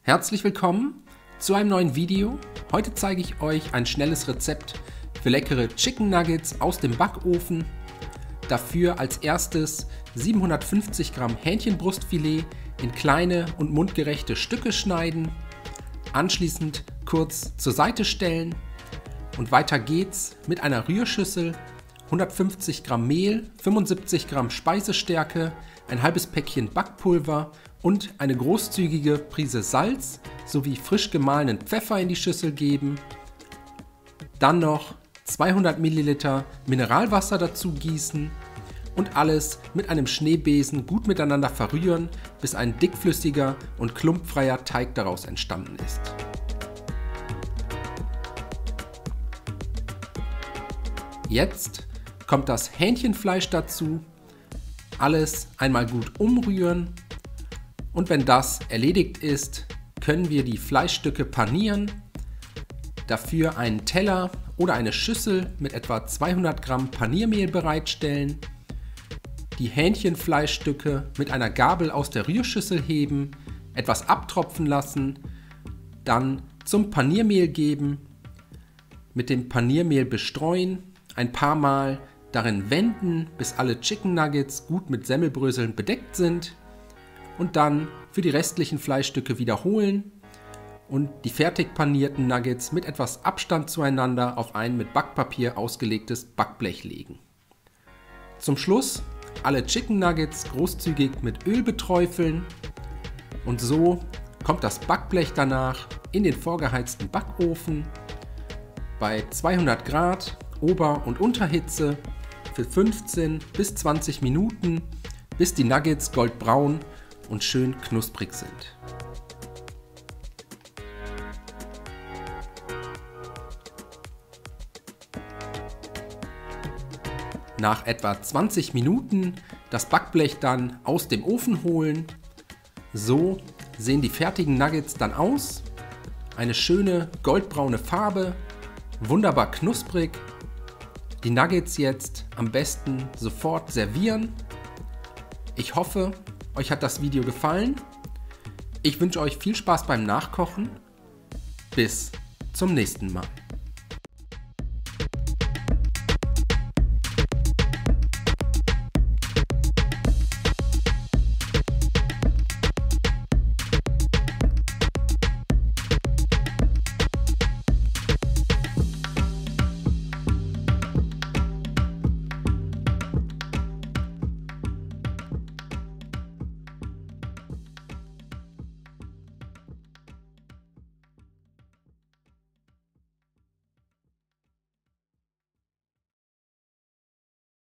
Herzlich willkommen zu einem neuen Video. Heute zeige ich euch ein schnelles Rezept für leckere Chicken Nuggets aus dem Backofen. Dafür als erstes 750 Gramm Hähnchenbrustfilet in kleine und mundgerechte Stücke schneiden, anschließend kurz zur Seite stellen und weiter geht's mit einer Rührschüssel, 150 Gramm Mehl, 75 Gramm Speisestärke, ein halbes Päckchen Backpulver und eine großzügige Prise Salz sowie frisch gemahlenen Pfeffer in die Schüssel geben. Dann noch 200 Milliliter Mineralwasser dazu gießen und alles mit einem Schneebesen gut miteinander verrühren, bis ein dickflüssiger und klumpfreier Teig daraus entstanden ist. Jetzt kommt das Hähnchenfleisch dazu, alles einmal gut umrühren und wenn das erledigt ist, können wir die Fleischstücke panieren. Dafür einen Teller oder eine Schüssel mit etwa 200 Gramm Paniermehl bereitstellen, die Hähnchenfleischstücke mit einer Gabel aus der Rührschüssel heben, etwas abtropfen lassen, dann zum Paniermehl geben, mit dem Paniermehl bestreuen, ein paar Mal darin wenden, bis alle Chicken Nuggets gut mit Semmelbröseln bedeckt sind und dann für die restlichen Fleischstücke wiederholen und die fertig panierten Nuggets mit etwas Abstand zueinander auf ein mit Backpapier ausgelegtes Backblech legen. Zum Schluss alle Chicken Nuggets großzügig mit Öl beträufeln und so kommt das Backblech danach in den vorgeheizten Backofen bei 200 Grad Ober- und Unterhitze für 15 bis 20 Minuten, bis die Nuggets goldbraun und schön knusprig sind. Nach etwa 20 Minuten das Backblech dann aus dem Ofen holen. So sehen die fertigen Nuggets dann aus. Eine schöne goldbraune Farbe, wunderbar knusprig. Die Nuggets jetzt am besten sofort servieren. Ich hoffe, euch hat das Video gefallen. Ich wünsche euch viel Spaß beim Nachkochen. Bis zum nächsten Mal.